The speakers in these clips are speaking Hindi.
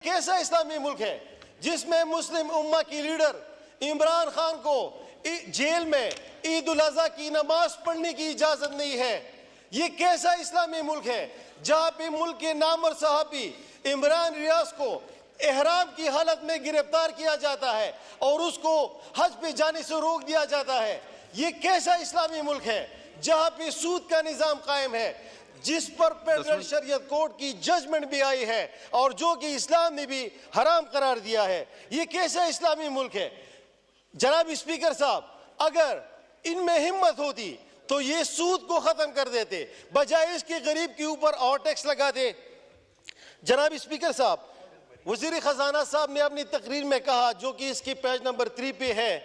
कैसा इस्लामी मुल्क है जिसमें मुस्लिम उम्मा की लीडर इमरान खान को जेल में ईद उल अज़हा की नमाज पढ़ने की इजाजत नहीं है? ये कैसा इस्लामी मुल्क है जहां पे मुल्क के नामवर सहाबी इमरान रियाज को एहराम की हालत में गिरफ्तार किया जाता है और उसको हज पे जाने से रोक दिया जाता है? ये कैसा इस्लामी मुल्क है जहां पे सूद का निजाम कायम है, जिस पर फेडरल शरीयत कोर्ट की जजमेंट भी आई है और जो कि इस्लाम ने भी हराम करार दिया है? ये कैसा इस्लामी मुल्क है? जनाब स्पीकर साहब, अगर इनमें हिम्मत होती तो ये सूद को खत्म कर देते, बजाय इसके गरीब के ऊपर और टैक्स लगा दे। जनाब स्पीकर साहब, वजीर खजाना साहब ने अपनी तकरीर में कहा, जो कि इसकी पेज नंबर 3 पे है,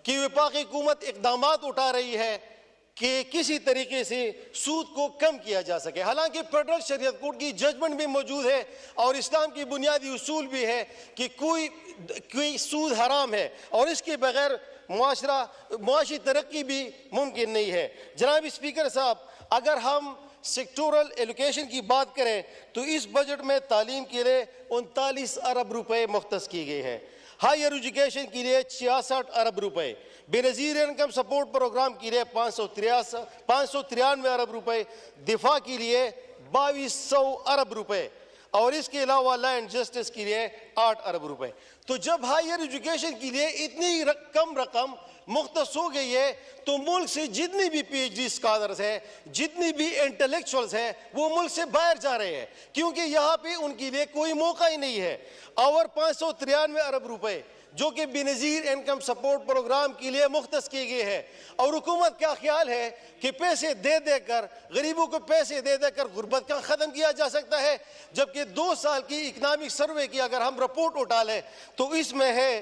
कि वफाकी हुकूमत इकदामात उठा रही है कि किसी तरीके से सूद को कम किया जा सके। हालांकि फेडरल शरीयत कोर्ट की जजमेंट भी मौजूद है और इस्लाम की बुनियादी उसूल भी है कि कोई सूद हराम है और इसके बगैर मुआशी तरक्की भी मुमकिन नहीं है। जनाब स्पीकर साहब, अगर हम सेक्टोरल एलोकेशन की बात करें तो इस बजट में तालीम के लिए 39 अरब रुपए मुख्तस की गई है, हायर एजुकेशन के लिए 66 अरब रुपए, बेनज़ीर इनकम सपोर्ट प्रोग्राम के लिए 593 अरब रुपए, दिफा के लिए 2200 अरब रुपए और इसके अलावा लैंड जस्टिस के लिए 8 अरब रुपए। तो जब हायर एजुकेशन के लिए इतनी कम रकम मुख्तस हो गई है तो मुल्क से जितनी भी PhD स्कॉलर्स हैं, जितनी भी इंटेलेक्चुअल्स हैं, वो मुल्क से बाहर जा रहे हैं क्योंकि यहाँ पे उनके लिए कोई मौका ही नहीं है। और 593 अरब रुपए जो कि बेनज़ीर इनकम सपोर्ट प्रोग्राम के लिए मुख्तस किए गए हैं, और हुकूमत का ख्याल है कि पैसे दे देकर, गरीबों को पैसे दे देकर गुर्बत का ख़त्म किया जा सकता है, जबकि 2 साल की इकनॉमिक सर्वे की अगर हम रिपोर्ट उठा लें तो इसमें है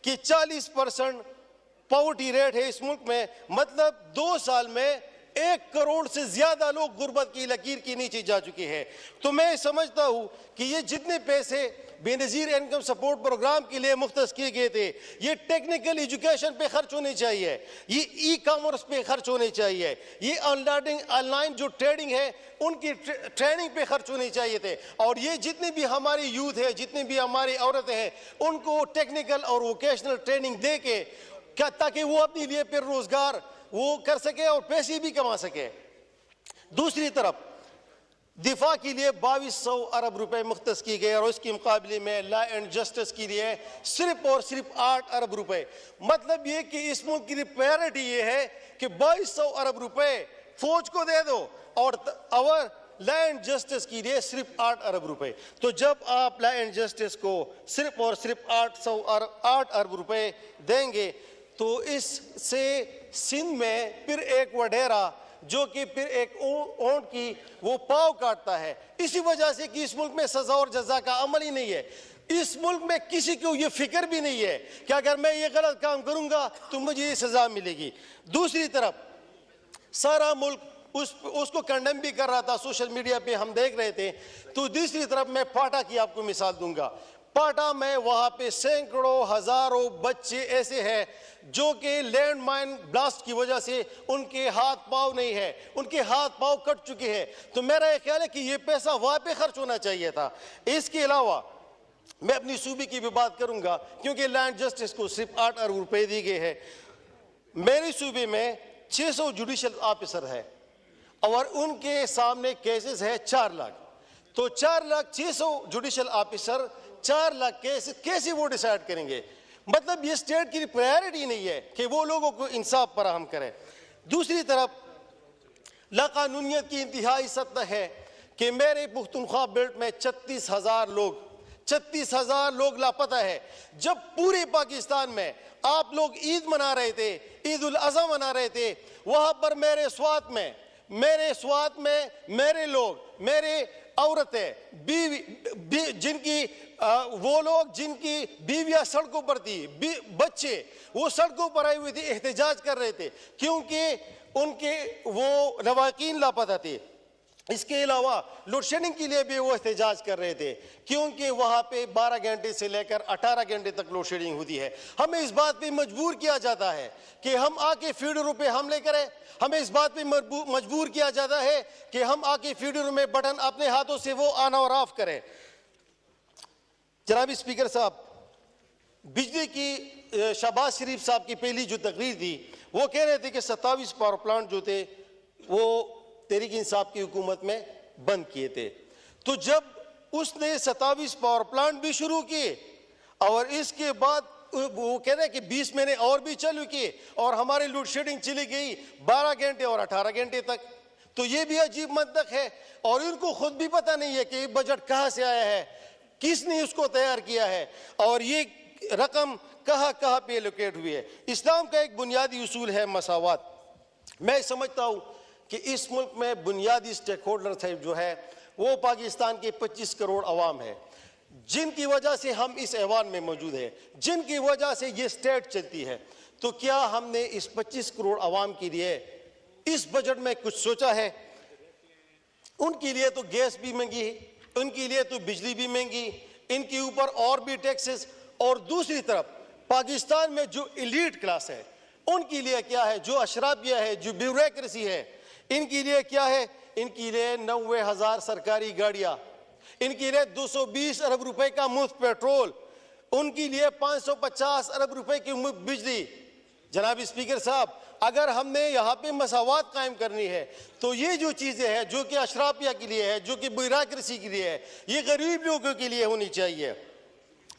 कि 40% पॉवर्टी रेट है इस मुल्क में। मतलब 2 साल में 1 करोड़ से ज्यादा लोग गुर्बत की लकीर के नीचे जा चुके हैं। तो मैं समझता हूं कि ये जितने पैसे बेनज़ीर इनकम सपोर्ट प्रोग्राम के लिए मुख्तस किए गए थे, ये टेक्निकल एजुकेशन पे खर्च होने चाहिए, ये ई-कॉमर्स पे खर्च होने चाहिए, ये ऑनलाइन जो ट्रेडिंग है उनकी ट्रेनिंग पे खर्च होने चाहिए थे, और ये जितनी भी हमारी यूथ है, जितनी भी हमारी औरतें हैं, उनको टेक्निकल और वोकेशनल ट्रेनिंग दे के क्या, ताकि वो अपने लिए फिर रोजगार वो कर सके और पैसे भी कमा सके। दूसरी तरफ दिफा के लिए 2200 अरब रुपए मुख्तस की गए और इसके मुकाबले में लॉ एंड जस्टिस के लिए सिर्फ और सिर्फ 8 अरब रुपए। मतलब ये कि इस मुल्क की प्रायोरिटी ये है कि 2200 अरब रुपए फौज को दे दो और लॉ एंड जस्टिस के लिए सिर्फ 8 अरब रुपए। तो जब आप लॉ एंड जस्टिस को सिर्फ और सिर्फ 8 अरब रुपए देंगे तो इससे सिंध में फिर एक वडेरा जो कि फिर एक ऊंट की वो पाव काटता है, इसी वजह से कि इस मुल्क में सजा और जजा का अमल ही नहीं है। इस मुल्क में किसी को ये फिक्र भी नहीं है कि अगर मैं ये गलत काम करूंगा तो मुझे ये सजा मिलेगी। दूसरी तरफ सारा मुल्क उसको कंडेम भी कर रहा था, सोशल मीडिया पे हम देख रहे थे। तो दूसरी तरफ मैं पाटा की आपको मिसाल दूंगा। पाटा में वहां पे सैकड़ों हजारों बच्चे ऐसे हैं जो कि लैंड माइन ब्लास्ट की वजह से उनके हाथ पांव नहीं है, उनके हाथ पांव कट चुके हैं। तो मेरा ख्याल है कि ये पैसा वहां पे खर्च होना चाहिए था। इसके अलावा मैं अपनी सूबे की भी बात करूंगा क्योंकि लैंड जस्टिस को सिर्फ 8 अरब रुपए दिए गए हैं। मेरे सूबे में 600 जुडिशल ऑफिसर है और उनके सामने केसेस है 4 लाख। तो 4 lakh 600 judicial officer 4 lakh case कैसे वो डिसाइड करेंगे? मतलब ये स्टेट की प्रायोरिटी नहीं है कि वो लोगों को इंसाफ फराहम करें। दूसरी तरफ लाकानूनियत की इंतहाई सतह है कि मेरे पुख्तनख्वा बेल्ट में 36,000 लोग लापता है। जब पूरे पाकिस्तान में आप लोग ईद मना रहे थे, ईद उल अज़हा मना रहे थे, वहां पर मेरे स्वात में मेरे लोग, मेरे औरतें, जिनकी बीवियां सड़कों पर थी, बच्चे वो सड़कों पर आए हुए थे, एहतजाज कर रहे थे क्योंकि उनके वो लवाकीन लापता थे। इसके अलावा लोड शेडिंग के लिए भी वो एहतजाज कर रहे थे क्योंकि वहां पे 12 घंटे से लेकर 18 घंटे तक लोड शेडिंग होती है। हमें इस बात पे मजबूर किया जाता है कि हम आके फीडरों पे हमले करें, हमें इस बात पे मजबूर किया जाता है कि हम आके फीडरों में बटन अपने हाथों से वो ऑन और ऑफ करें। जनाब स्पीकर साहब, बिजली की शहबाज शरीफ साहब की पहली जो तकरीर थी वो कह रहे थे कि 27 पावर प्लांट जो थे वो तहरीक इंसाफ की हुकूमत में बंद किए थे। तो जब उसने 27 पावर प्लांट भी शुरू किए और इसके बाद वो कह रहे हैं कि 20 महीने और भी चालू किए और हमारे लोड शेडिंग चली गई 12 घंटे और 18 घंटे तक, तो ये भी अजीब मंतक है। और इनको खुद भी पता नहीं है कि बजट कहाँ से आया है, किसने उसको तैयार किया है और ये रकम कहाँ कहाँ पे एलोकेट हुई है। इस्लाम का एक बुनियादी उसूल है मसावत। मैं समझता हूँ कि इस मुल्क में बुनियादी स्टेक होल्डर जो है वो पाकिस्तान के 25 करोड़ अवाम है, जिनकी वजह से हम इस ऐवान में मौजूद हैं, जिनकी वजह से ये स्टेट चलती है। तो क्या हमने इस 25 करोड़ अवाम के लिए इस बजट में कुछ सोचा है? उनके लिए तो गैस भी महंगी है, उनके लिए तो बिजली भी महंगी, इनके ऊपर और भी टैक्सेस, और दूसरी तरफ पाकिस्तान में जो एलीट क्लास है उनके लिए क्या है, जो अशराफिया है, जो ब्यूरोक्रेसी है, इनके लिए क्या है? इनके लिए 90,000 सरकारी गाड़ियां, इनके लिए 220 अरब रुपए का मुफ्त पेट्रोल, उनके लिए 550 अरब रुपए की मुफ्त बिजली। जनाब स्पीकर साहब, अगर हमने यहाँ पे मसावत कायम करनी है तो ये जो चीज़ें हैं जो कि अशराफिया के लिए है, जो कि ब्यूरोक्रेसी के लिए है, ये गरीब लोगों के लिए होनी चाहिए।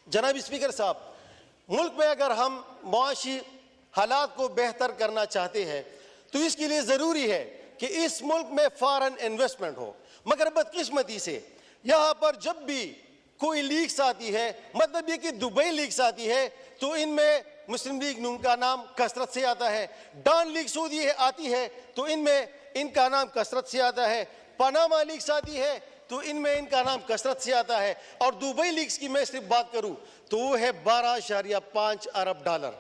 जनाब स्पीकर साहब, मुल्क में अगर हम मुआशी हालात को बेहतर करना चाहते हैं तो इसके लिए ज़रूरी है कि इस मुल्क में फॉरेन इन्वेस्टमेंट हो। मगर बदकिस्मती से यहाँ पर जब भी कोई लीक्स आती है, मतलब ये कि दुबई लीक्स आती है, तो इनमें मुस्लिम लीग नून का नाम कसरत से आता है। डॉन लीक्स आती है तो इनमें इनका नाम कसरत से आता है। पनामा लीक्स आती है तो इनमें इनका नाम कसरत से आता है। और दुबई लीक्स की मैं सिर्फ बात करूं तो वो है 12.5 अरब डॉलर,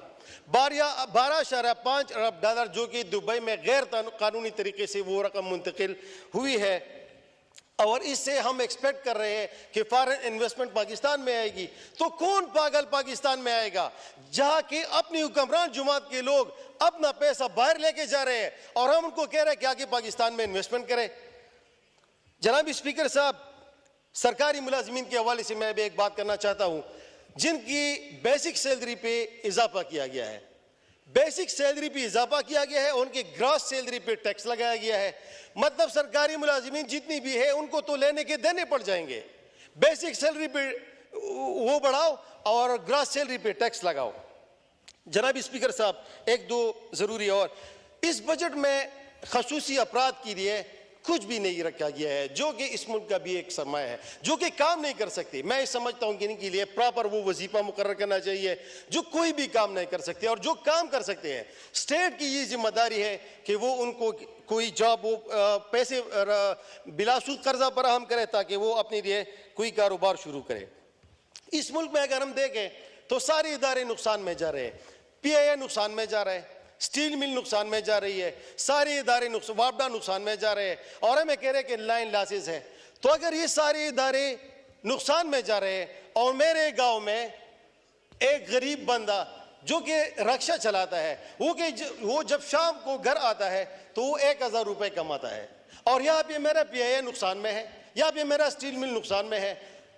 12.5 अरब डॉलर, जो कि दुबई में गैर कानूनी तरीके से वो रकम मुंतकिल हुई है। और इससे हम एक्सपेक्ट कर रहे हैं कि फॉरेन इन्वेस्टमेंट पाकिस्तान में आएगी। तो कौन पागल पाकिस्तान में आएगा जहां कि अपनी हुक्मरान जुमात के लोग अपना पैसा बाहर लेके जा रहे हैं और हम उनको कह रहे हैं कि आगे पाकिस्तान में इन्वेस्टमेंट करें। जनाब स्पीकर साहब, सरकारी मुलाजिमीन के हवाले से मैं भी एक बात करना चाहता हूं, जिनकी बेसिक सैलरी पे इजाफा किया गया है, बेसिक सैलरी पे इजाफा किया गया है, उनके ग्रॉस सैलरी पे टैक्स लगाया गया है। मतलब सरकारी मुलाजिमीन जितनी भी है उनको तो लेने के देने पड़ जाएंगे। बेसिक सैलरी पे वो बढ़ाओ और ग्रॉस सैलरी पे टैक्स लगाओ। जनाब स्पीकर साहब, एक दो जरूरी और, इस बजट में खसूसी अफराद के लिए कुछ भी नहीं रखा गया है, जो कि इस मुल्क का भी एक सरमाया है, जो कि काम नहीं कर सकते। मैं समझता हूं कि इनके लिए प्रॉपर वो वजीफा मुकर्रर करना चाहिए जो कोई भी काम नहीं कर सकते, और जो काम कर सकते हैं स्टेट की ये जिम्मेदारी है कि वो उनको कोई जॉब, वो पैसे बिलासूद कर्जा फराहम करे ताकि वो अपने लिए कोई कारोबार शुरू करे। इस मुल्क में अगर हम देखें तो सारे इदारे नुकसान में जा रहे हैं, PIA नुकसान में जा रहा है, स्टील मिल नुकसान में जा रही है, सारे इदारे वापडा नुकसान में जा रहे हैं, और हमें कह रहे हैं कि लाइन लॉसेस है। तो अगर ये सारे इदारे नुकसान में जा रहे हैं और मेरे गांव में एक गरीब बंदा जो कि रक्षा चलाता है, वो जब शाम को घर आता है तो वो 1000 रुपये कमाता है, और यहाँ पे मेरा PIA नुकसान में है, यहाँ पे मेरा स्टील मिल नुकसान में है।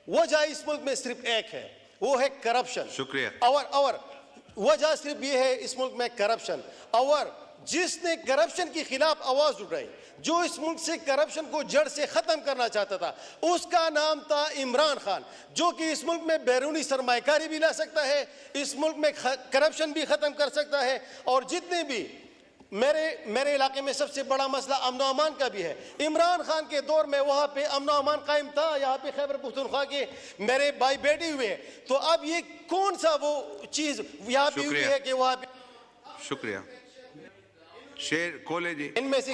वजह इस मुल्क में सिर्फ एक है, वो है करप्शन। शुक्रिया। और वजह सिर्फ ये है इस मुल्क में करप्शन, और जिसने करप्शन के खिलाफ आवाज उठाई, जो इस मुल्क से करप्शन को जड़ से खत्म करना चाहता था, उसका नाम था इमरान खान, जो कि इस मुल्क में बैरूनी सरमायाकारी भी ला सकता है, इस मुल्क में करप्शन भी खत्म कर सकता है। और जितने भी मेरे इलाके में सबसे बड़ा मसला अमन अमान का भी है। इमरान खान के दौर में वहाँ पे अमन अमान कायम था, यहाँ पे खैबर पख्तूनख्वा के मेरे भाई बैठे हुए हैं। तो अब ये कौन सा वो चीज यहाँ पे हुई है कि वहाँ पे। शुक्रिया। शेर कोले जी, इनमें से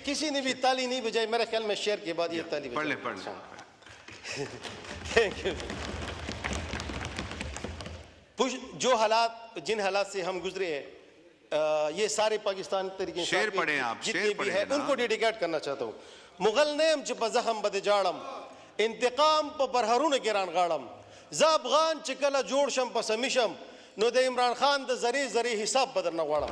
किसी ने भी ताली नहीं बजाई। मेरे ख्याल में शेर के बाद ये ताली पढ़ ले। Thank you. जो हालात, जिन हालात से हम गुजरे हैं, ये सारे पाकिस्तान तरीके शेर पढ़े आप, जितने भी है उनको डेडिकेट करना चाहता हूँ। मुगल नेम च बजहम बदजाड़म इंतकाम प बरहरुन गिरान गाड़म ज़ाबगान चिकला जोड़ शम पसमिशम नो दे इमरान खान द जरी जरी हिसाब बदरना वाड़म।